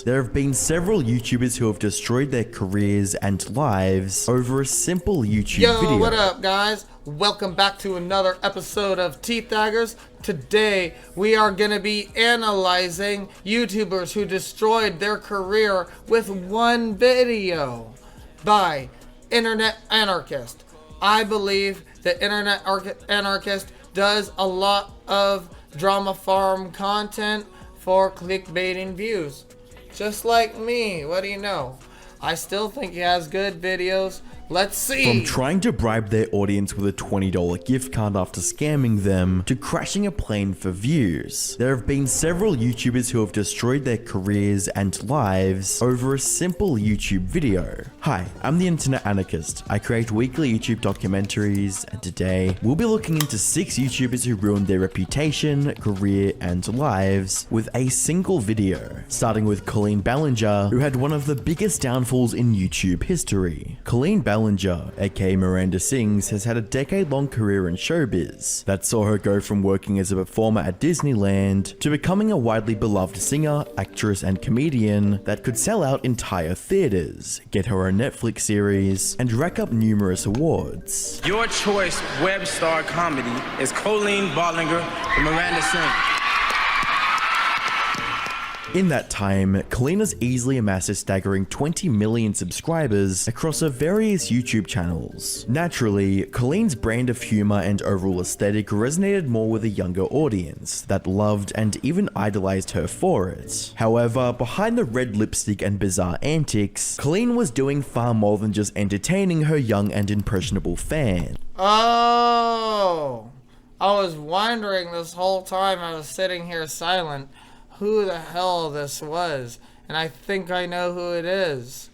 There have been several YouTubers who have destroyed their careers and lives over a simple YouTube video. Yo, what up guys? Welcome back to another episode of teethdaggers. Today we are going to be analyzing YouTubers who destroyed their career with one video by Internet Anarchist. I believe that Internet Anarchist does a lot of drama farm content for clickbaiting views. Just like me, what do you know? I still think he has good videos. Let's see. From trying to bribe their audience with a $20 gift card after scamming them, to crashing a plane for views, there have been several YouTubers who have destroyed their careers and lives over a simple YouTube video. Hi, I'm the Internet Anarchist. I create weekly YouTube documentaries, and today we'll be looking into 6 YouTubers who ruined their reputation, career, and lives with a single video. Starting with Colleen Ballinger, who had one of the biggest downfalls in YouTube history. Colleen Ballinger, aka Miranda Sings, has had a decade-long career in showbiz that saw her go from working as a performer at Disneyland to becoming a widely beloved singer, actress, and comedian that could sell out entire theaters, get her own Netflix series, and rack up numerous awards. Your choice web star comedy is Colleen Ballinger and Miranda Sings. In that time, Colleen has easily amassed a staggering 20 million subscribers across her various YouTube channels. Naturally, Colleen's brand of humor and overall aesthetic resonated more with a younger audience that loved and even idolized her for it. However, behind the red lipstick and bizarre antics, Colleen was doing far more than just entertaining her young and impressionable fans. Oh, I was wondering this whole time I was sitting here silent who the hell this was, and I think I know who it is.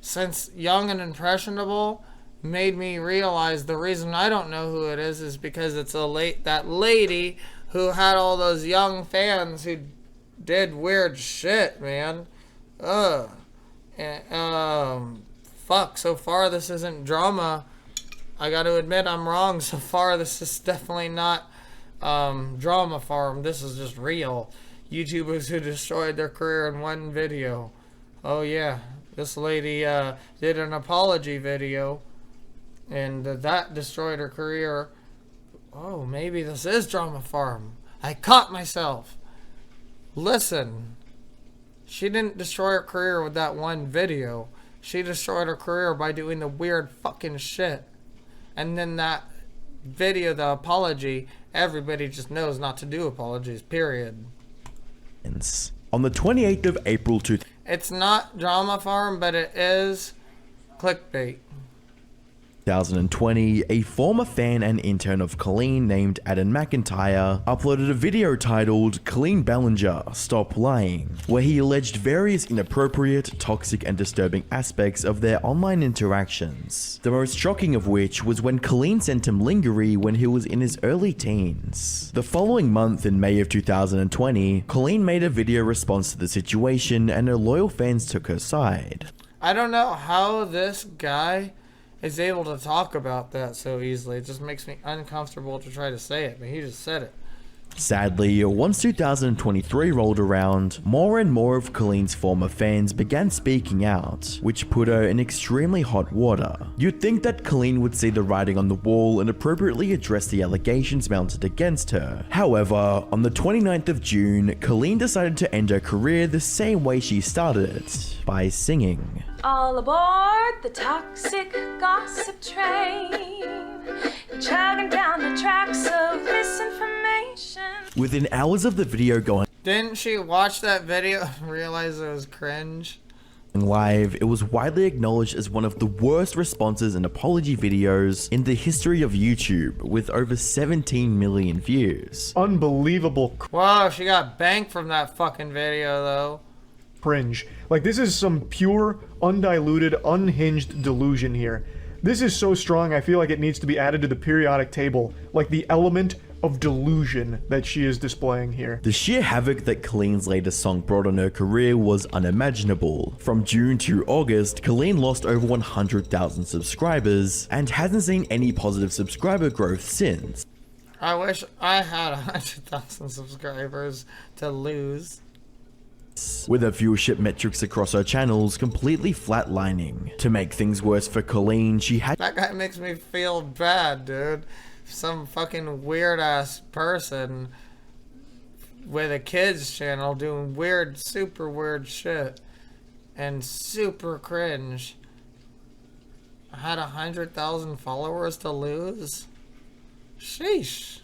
Since Young and Impressionable made me realize the reason I don't know who it is because it's that lady who had all those young fans who did weird shit, man. Fuck, so far this isn't drama. I gotta admit I'm wrong. So far this is definitely not drama farm. This is just real. YouTubers who destroyed their career in one video. Oh yeah, this lady did an apology video, and that destroyed her career. Oh, maybe this is drama farm. I caught myself. Listen, she didn't destroy her career with that one video. She destroyed her career by doing the weird fucking shit. And then that video, the apology, everybody just knows not to do apologies, period. On the 28th of April It's not drama farm, but it is clickbait. 2020, a former fan and intern of Colleen named Adam McIntyre uploaded a video titled Colleen Ballinger, Stop Lying, where he alleged various inappropriate, toxic, and disturbing aspects of their online interactions. The most shocking of which was when Colleen sent him lingerie when he was in his early teens. The following month, in May of 2020, Colleen made a video response to the situation, and her loyal fans took her side. I don't know how this guy is able to talk about that so easily. It just makes me uncomfortable to try to say it, but he just said it. Sadly, once 2023 rolled around, more and more of Colleen's former fans began speaking out, which put her in extremely hot water. You'd think that Colleen would see the writing on the wall and appropriately address the allegations mounted against her. However, on the 29th of June, Colleen decided to end her career the same way she started it, by singing. All aboard the toxic gossip train, chugging down the tracks of misinformation. Within hours of the video going Didn't she watch that video and realize it was cringe? live, it was widely acknowledged as one of the worst responses and apology videos in the history of YouTube, with over 17 million views. Unbelievable Whoa, she got banked from that fucking video though. cringe. Like, this is some pure, undiluted, unhinged delusion here. This is so strong, I feel like it needs to be added to the periodic table, like the element of delusion that she is displaying here. The sheer havoc that Colleen's latest song brought on her career was unimaginable. From June to August, Colleen lost over 100,000 subscribers and hasn't seen any positive subscriber growth since. I wish I had 100,000 subscribers to lose. days, with her viewership metrics across her channels completely flatlining. To make things worse for Colleen, she had— That guy makes me feel bad, dude. Some fucking weird ass person with a kids channel doing weird, super weird shit and super cringe. I had 100,000 followers to lose. Sheesh.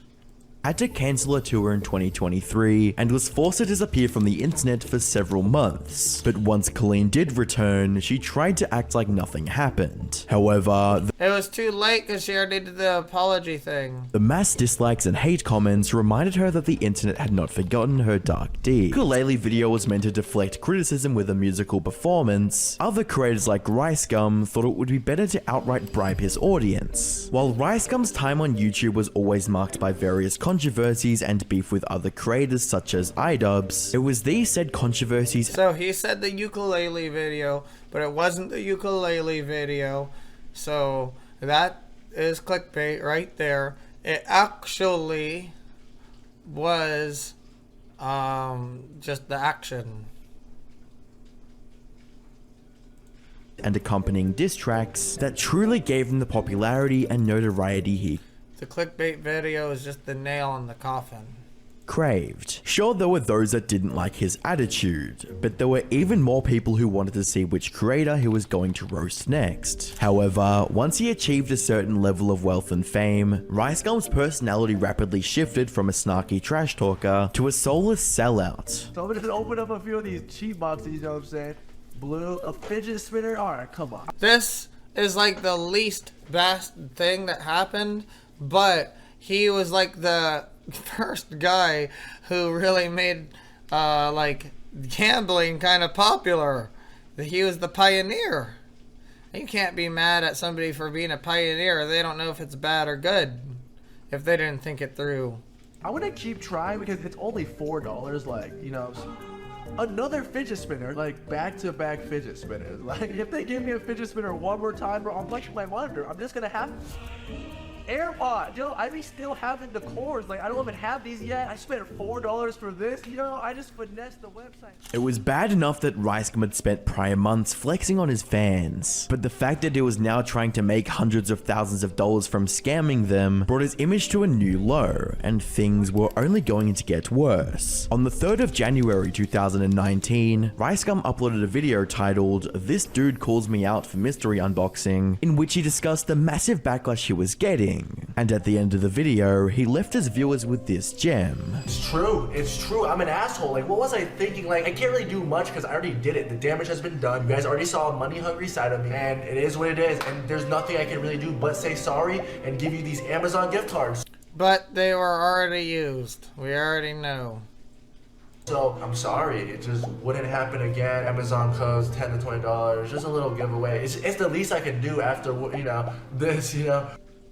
had to cancel her tour in 2023 and was forced to disappear from the internet for several months. But once Colleen did return, she tried to act like nothing happened. However, It was too late because she already did the apology thing. the mass dislikes and hate comments reminded her that the internet had not forgotten her dark deed. The ukulele video was meant to deflect criticism with a musical performance. Other creators like Ricegum thought it would be better to outright bribe his audience. While Ricegum's time on YouTube was always marked by various controversies and beef with other creators such as iDubbbz, it was these said controversies— So he said the ukulele video, but it wasn't the ukulele video. So that is clickbait right there. It actually was just the action. and accompanying diss tracks that truly gave him the popularity and notoriety he The clickbait video is just the nail in the coffin. craved. Sure, there were those that didn't like his attitude, but there were even more people who wanted to see which creator he was going to roast next. However, once he achieved a certain level of wealth and fame, Ricegum's personality rapidly shifted from a snarky trash talker to a soulless sellout. So I'm gonna open up a few of these cheat boxes, you know what I'm saying? Blue, a fidget spinner? Alright, come on. This is like the least best thing that happened, but he was like the first guy who really made like gambling kind of popular. He was the pioneer. You can't be mad at somebody for being a pioneer. They don't know if it's bad or good if they didn't think it through. I wanna keep trying because it's only $4, like, you know. Another fidget spinner, like back-to-back fidget spinners. Like, if they give me a fidget spinner one more time, bro, I'm punching my monitor. I'm just gonna have AirPod, yo, I be still having the cords. Like, I don't even have these yet. I spent $4 for this, I just finessed the website. It was bad enough that Ricegum had spent prior months flexing on his fans, but the fact that he was now trying to make hundreds of thousands of dollars from scamming them brought his image to a new low, and things were only going to get worse. On the 3rd of January 2019, Ricegum uploaded a video titled "This Dude Calls Me Out for Mystery Unboxing," in which he discussed the massive backlash he was getting. And at the end of the video, he left his viewers with this gem. It's true, I'm an asshole. Like, what was I thinking? Like, I can't really do much because I already did it. The damage has been done. You guys already saw a money-hungry side of me, and it is what it is, and there's nothing I can really do but say sorry and give you these Amazon gift cards. But they were already used. We already know. So, I'm sorry, it just wouldn't happen again. Amazon codes, $10 to $20, just a little giveaway. It's the least I can do after, this.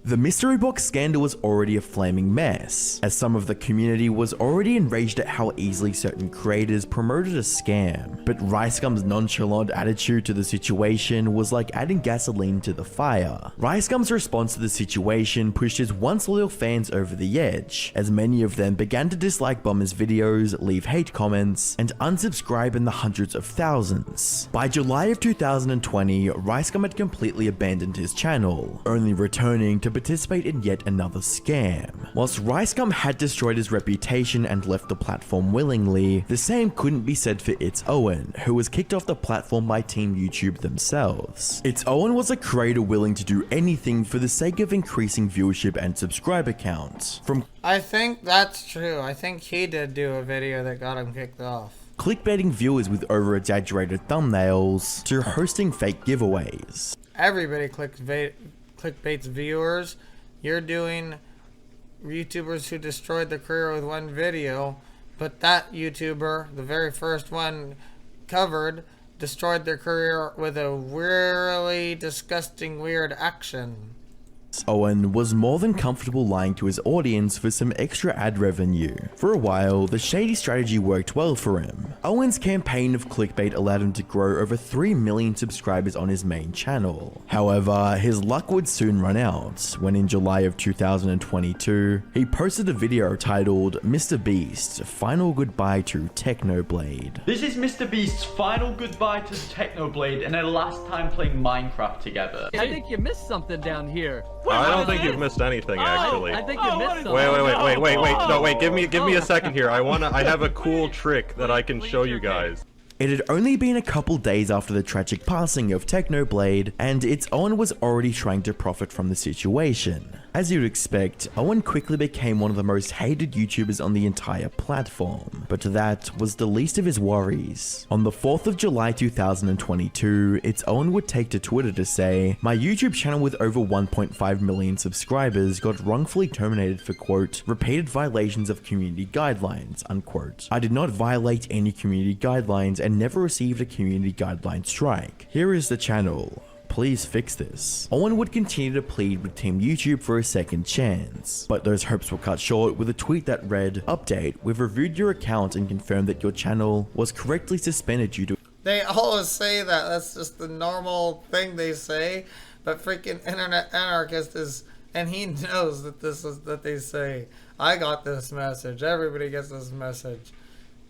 The mystery box scandal was already a flaming mess, as some of the community was already enraged at how easily certain creators promoted a scam. But Ricegum's nonchalant attitude to the situation was like adding gasoline to the fire. Ricegum's response to the situation pushed his once loyal fans over the edge, as many of them began to dislike Bomber's videos, leave hate comments, and unsubscribe in the hundreds of thousands. By July of 2020, Ricegum had completely abandoned his channel, only returning to participate in yet another scam. Whilst Ricegum had destroyed his reputation and left the platform willingly, the same couldn't be said for It's Owen, who was kicked off the platform by Team YouTube themselves. It's Owen was a creator willing to do anything for the sake of increasing viewership and subscriber counts. From I think that's true. I think he did do a video that got him kicked off. clickbaiting viewers with over-exaggerated thumbnails to hosting fake giveaways. Everybody clickbait's viewers. You're doing YouTubers who destroyed their career with one video, but that YouTuber, the very first one covered, destroyed their career with a really disgusting, weird action. Owen was more than comfortable lying to his audience for some extra ad revenue. For a while, the shady strategy worked well for him. Owen's campaign of clickbait allowed him to grow over 3 million subscribers on his main channel. However, his luck would soon run out when in July of 2022, he posted a video titled Mr. Beast Final Goodbye to Technoblade. This is Mr. Beast's final goodbye to Technoblade and their last time playing Minecraft together. I think you missed something down here. I don't think you've missed anything, actually. I think you missed something. Wait. No, wait, give me a second here. I have a cool trick that I can show you guys. It had only been a couple days after the tragic passing of Technoblade, and its Owen was already trying to profit from the situation. As you'd expect, Owen quickly became one of the most hated YouTubers on the entire platform, but that was the least of his worries. On the 4th of July 2022, its Owen would take to Twitter to say, "My YouTube channel with over 1.5 million subscribers got wrongfully terminated for, quote, repeated violations of community guidelines, unquote. I did not violate any community guidelines and never received a community guideline strike. Here is the channel. Please fix this." Owen would continue to plead with Team YouTube for a second chance, but those hopes were cut short with a tweet that read, "Update, we've reviewed your account and confirmed that your channel was correctly suspended due to..." They always say that. That's just the normal thing they say. But freaking internet anarchist is, and he knows that this is that they say. I got this message. Everybody gets this message,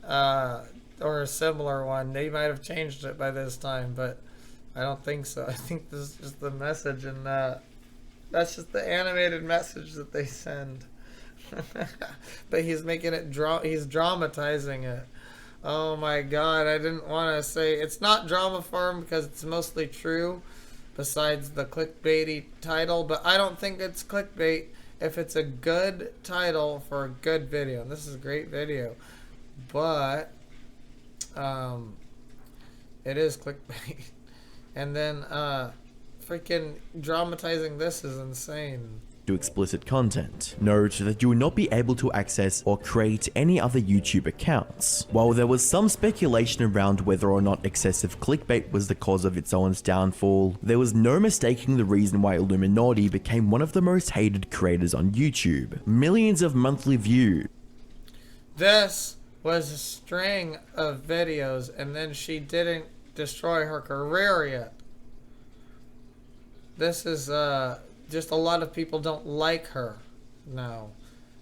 or a similar one. They might have changed it by this time, but I don't think so. I think this is just the message, and that's just the animated message that they send. But he's making it he's dramatizing it. Oh my god, I didn't want to say it's not drama for him because it's mostly true, besides the clickbaity title, but I don't think it's clickbait if it's a good title for a good video. And this is a great video, but it is clickbait. And then, freaking dramatizing this is insane. To explicit content. Note that you will not be able to access or create any other YouTube accounts. While there was some speculation around whether or not excessive clickbait was the cause of its Owen's downfall, there was no mistaking the reason why Illuminati became one of the most hated creators on YouTube. Millions of monthly views. This was a string of videos, and then she didn't destroy her career yet. This is just a lot of people don't like her now,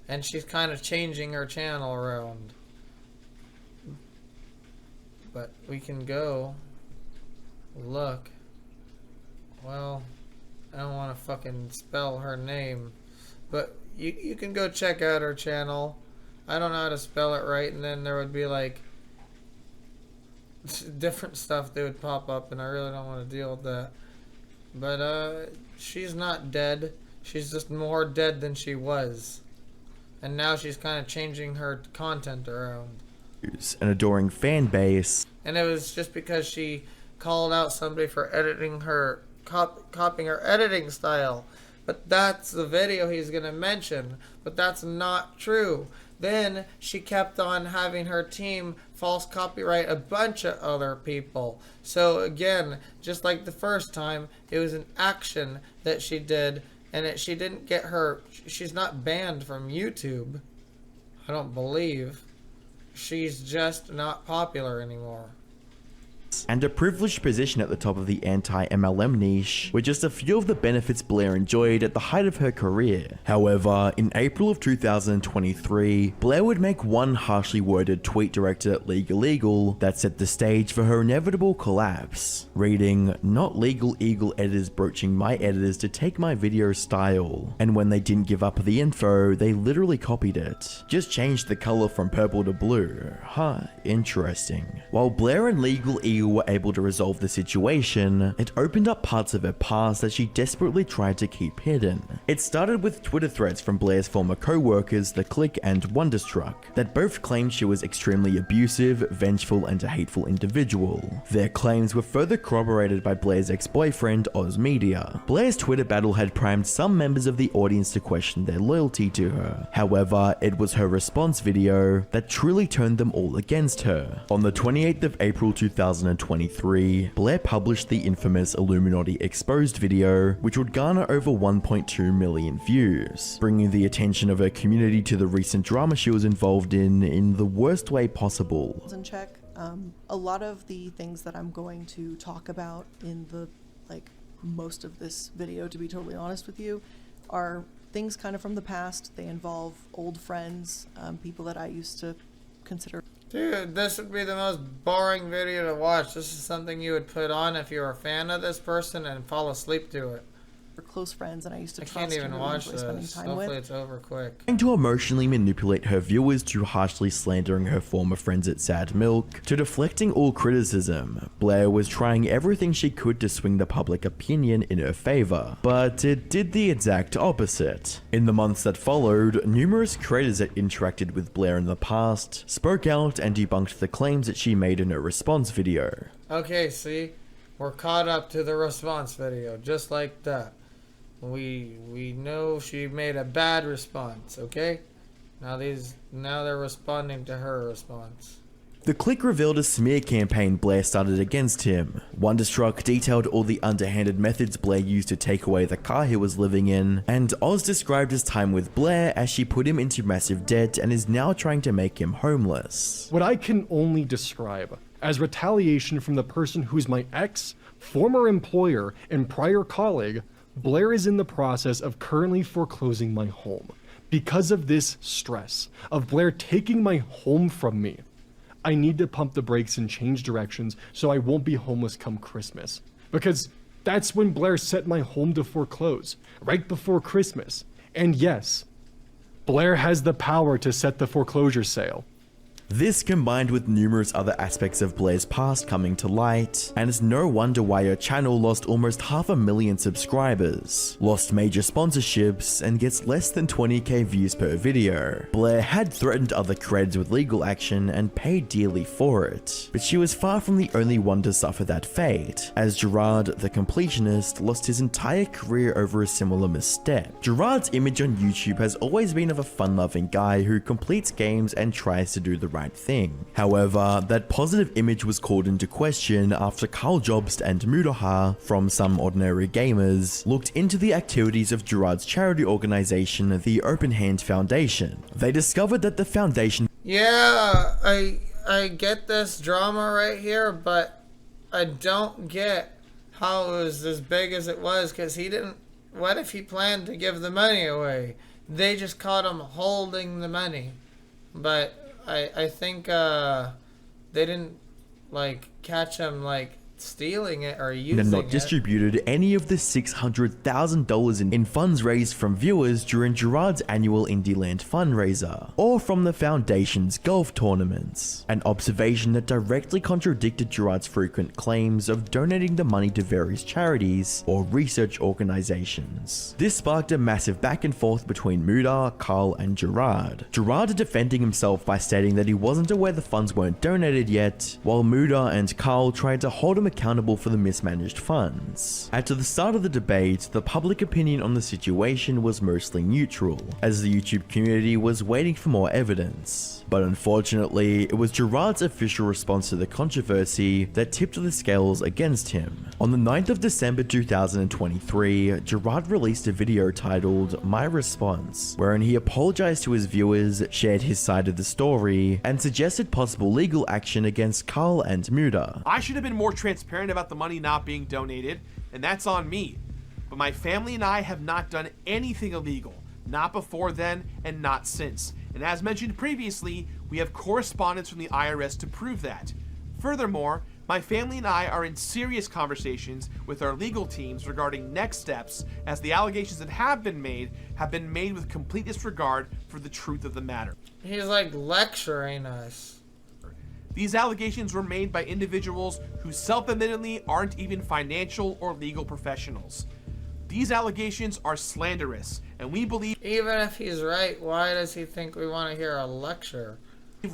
and she's kind of changing her channel around. But we can go look. Well, I don't want to fucking spell her name, but you can go check out her channel. I don't know how to spell it right, and then there would be like different stuff that would pop up, and I really don't want to deal with that. But she's not dead. She's just more dead than she was, and now she's kind of changing her content around. An adoring fan base, and it was just because she called out somebody for editing her, copying her editing style. But that's the video he's gonna mention. But that's not true. Then she kept on having her team false copyright a bunch of other people. So again, just like the first time, it was an action that she did, and she didn't get her. She's not banned from YouTube, I don't believe. She's just not popular anymore. And a privileged position at the top of the anti-MLM niche were just a few of the benefits Blair enjoyed at the height of her career. However, in April of 2023, Blair would make one harshly worded tweet directed at Legal Eagle that set the stage for her inevitable collapse, reading, "Not Legal Eagle editors broaching my editors to take my video style, and when they didn't give up the info, they literally copied it. Just changed the color from purple to blue. Huh, interesting." While Blair and Legal Eagle were able to resolve the situation, it opened up parts of her past that she desperately tried to keep hidden. It started with Twitter threads from Blair's former co-workers, The Click and Wonderstruck, that both claimed she was extremely abusive, vengeful, and a hateful individual. Their claims were further corroborated by Blair's ex-boyfriend, Oz Media. Blair's Twitter battle had primed some members of the audience to question their loyalty to her. However, it was her response video that truly turned them all against her. On the 28th of April 2023, 2023, Blair published the infamous Illuminati Exposed video, which would garner over 1.2 million views, bringing the attention of her community to the recent drama she was involved in the worst way possible. In check, a lot of the things that I'm going to talk about in the most of this video, to be totally honest with you, are things kind of from the past. They involve old friends, people that I used to consider. Dude, this would be the most boring video to watch. This is something you would put on if you were a fan of this person and fall asleep to it. Close friends, and I used to I can't even watch this. Hopefully it's over quick. Trying to emotionally manipulate her viewers to harshly slandering her former friends at Sad Milk, to deflecting all criticism, Blair was trying everything she could to swing the public opinion in her favor, but it did the exact opposite. In the months that followed, numerous creators that interacted with Blair in the past spoke out and debunked the claims that she made in her response video. Okay, see? We're caught up to the response video, just like that. We know she made a bad response, okay? Now they're responding to her response. The click revealed a smear campaign Blair started against him. Wonderstruck detailed all the underhanded methods Blair used to take away the car he was living in, and Oz described his time with Blair as she put him into massive debt and is now trying to make him homeless. What I can only describe as retaliation from the person who's my ex, former employer, and prior colleague, Blair is in the process of currently foreclosing my home. Because of this stress of Blair taking my home from me, I need to pump the brakes and change directions so I won't be homeless come Christmas. Because that's when Blair set my home to foreclose, right before Christmas. And yes, Blair has the power to set the foreclosure sale. This combined with numerous other aspects of Blair's past coming to light, and it's no wonder why her channel lost almost 500,000 subscribers, lost major sponsorships, and gets less than 20k views per video. Blair had threatened other creators with legal action and paid dearly for it, but she was far from the only one to suffer that fate, as Gerard, the completionist, lost his entire career over a similar misstep. Gerard's image on YouTube has always been of a fun-loving guy who completes games and tries to do the right thing. However, that positive image was called into question after Carl Jobst and Mudaha, from Some Ordinary Gamers, looked into the activities of Gerard's charity organization, the Open Hand Foundation. They discovered that the foundation— Yeah, I get this drama right here, but I don't get how it was as big as it was, because he didn't— what if he planned to give the money away? They just caught him holding the money. But I think they didn't catch him stealing it or using it. And not distributed any of the $600,000 in funds raised from viewers during Gerard's annual Indieland fundraiser, or from the foundation's golf tournaments. An observation that directly contradicted Gerard's frequent claims of donating the money to various charities or research organizations. This sparked a massive back and forth between Muda, Carl, and Gerard. Gerard defending himself by stating that he wasn't aware the funds weren't donated yet, while Muda and Carl tried to hold him accountable for the mismanaged funds. At the start of the debate, the public opinion on the situation was mostly neutral, as the YouTube community was waiting for more evidence. But unfortunately, it was Gerard's official response to the controversy that tipped the scales against him. On the 9th of December 2023, Gerard released a video titled My Response, wherein he apologized to his viewers, shared his side of the story, and suggested possible legal action against Carl and Muda. I should have been more transparent about the money not being donated, and that's on me. But my family and I have not done anything illegal, not before then and not since. And as mentioned previously, we have correspondence from the IRS to prove that. Furthermore, my family and I are in serious conversations with our legal teams regarding next steps, as the allegations that have been made with complete disregard for the truth of the matter. He's lecturing us. These allegations were made by individuals who self-admittedly aren't even financial or legal professionals. These allegations are slanderous, and we believe— even if he's right, why does he think we want to hear a lecture?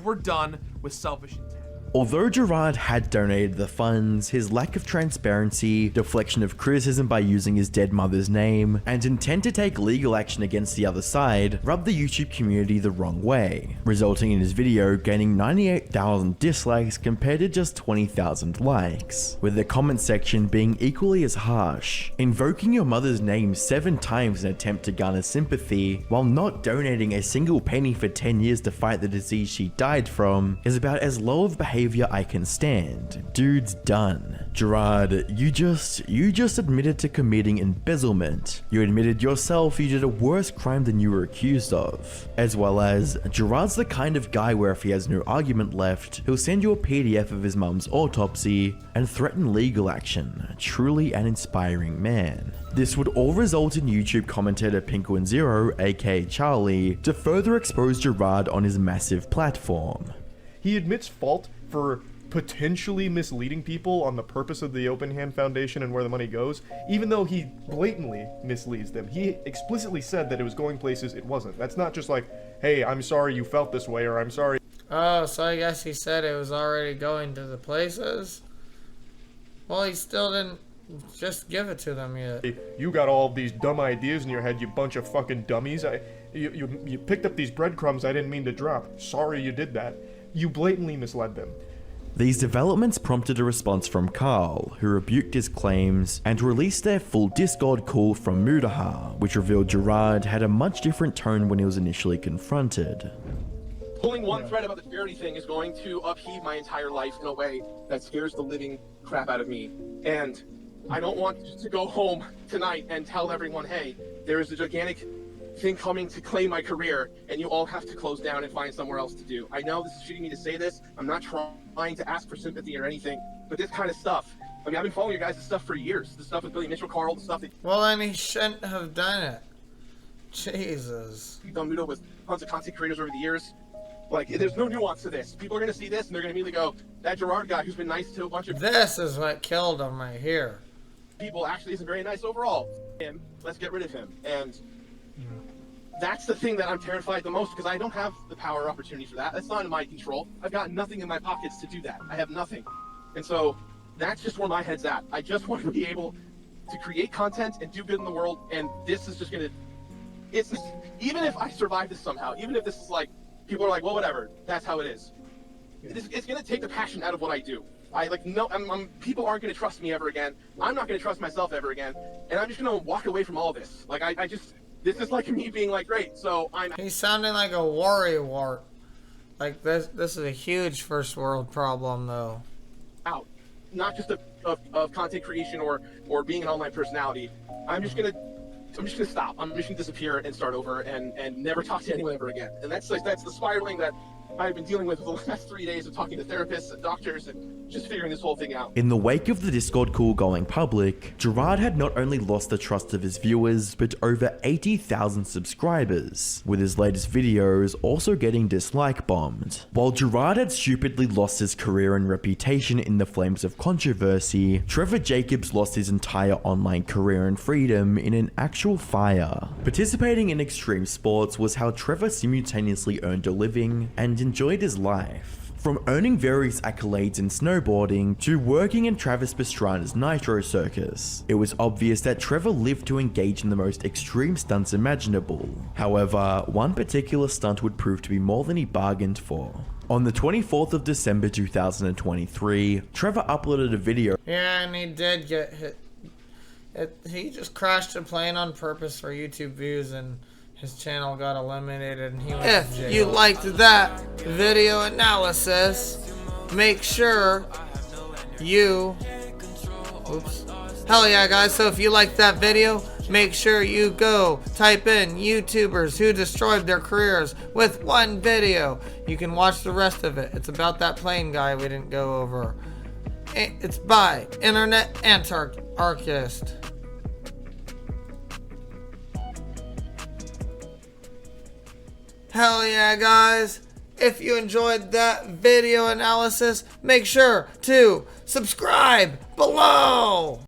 We're done with selfish intent. Although Gerard had donated the funds, his lack of transparency, deflection of criticism by using his dead mother's name, and intent to take legal action against the other side rubbed the YouTube community the wrong way, resulting in his video gaining 98,000 dislikes compared to just 20,000 likes, with the comment section being equally as harsh. Invoking your mother's name 7 times in an attempt to garner sympathy, while not donating a single penny for 10 years to fight the disease she died from, is about as low of behavior I can stand. Dude's done. Gerard, you just admitted to committing embezzlement. You admitted yourself you did a worse crime than you were accused of. As well as, Gerard's the kind of guy where if he has no argument left, he'll send you a PDF of his mum's autopsy and threaten legal action. Truly an inspiring man. This would all result in YouTube commentator Pinkwin0, aka Charlie, to further expose Gerard on his massive platform. He admits fault for potentially misleading people on the purpose of the Open Hand Foundation and where the money goes, even though he blatantly misleads them. He explicitly said that it was going places it wasn't. That's not just like, hey, I'm sorry you felt this way, or I'm sorry. Oh, so I guess he said it was already going to the places? Well, he still didn't just give it to them yet. You got all these dumb ideas in your head, you bunch of fucking dummies. You picked up these breadcrumbs I didn't mean to drop. Sorry you did that. You blatantly misled them. These developments prompted a response from Carl, who rebuked his claims and released their full Discord call from Mudaha, which revealed Gerard had a much different tone when he was initially confronted. Pulling one thread about the charity thing is going to upheave my entire life in a way that scares the living crap out of me. And I don't want to go home tonight and tell everyone, hey, there is a gigantic thing coming to claim my career, and you all have to close down and find somewhere else to do. I know this is shitty me to say this. I'm not trying to ask for sympathy or anything, but this kind of stuff. I mean, I've been following your guys' stuff for years. The stuff with Billy Mitchell, Carl, the stuff that... Well, then he shouldn't have done it. Jesus. You've done Mudo with tons of content creators over the years. Like, there's no nuance to this. People are going to see this, and they're going to immediately go, that Gerard guy who's been nice to a bunch of... This is what killed him right here. People actually isn't very nice overall. And let's get rid of him. And... that's the thing that I'm terrified the most, because I don't have the power or opportunity for that. That's not in my control. I've got nothing in my pockets to do that. I have nothing. And so that's just where my head's at. I just want to be able to create content and do good in the world, and this is just going to... It's even if I survive this somehow, even if this is like, people are like, well, whatever, that's how it is. It's going to take the passion out of what I do. People aren't going to trust me ever again. I'm not going to trust myself ever again. And I'm just going to walk away from all this. Like, this is like me being like, great, so I'm... He's sounding like a worrywart. Like, this is a huge first world problem, though. Out. Not just of content creation or being an online personality. I'm just gonna stop. I'm just gonna disappear and start over and never talk to anyone ever again. And that's the spiraling that I've been dealing with the last 3 days of talking to therapists and doctors and just figuring this whole thing out. In the wake of the Discord call going public, Gerard had not only lost the trust of his viewers, but over 80,000 subscribers, with his latest videos also getting dislike bombed. While Gerard had stupidly lost his career and reputation in the flames of controversy, Trevor Jacobs lost his entire online career and freedom in an actual fire. Participating in extreme sports was how Trevor simultaneously earned a living and enjoyed his life. From earning various accolades in snowboarding to working in Travis Pastrana's Nitro Circus, it was obvious that Trevor lived to engage in the most extreme stunts imaginable. However, one particular stunt would prove to be more than he bargained for. On the 24th of December 2023, Trevor uploaded a video. Yeah, and he did get hit. He just crashed a plane on purpose for YouTube views, and his channel got eliminated and he went to jail. If you liked that video analysis, make sure you... Oops. Hell yeah, guys. So if you liked that video, make sure you go type in YouTubers who destroyed their careers with one video. You can watch the rest of it. It's about that plane guy we didn't go over. It's by Internet Anarchist. Hell yeah, guys. If you enjoyed that video analysis, make sure to subscribe below.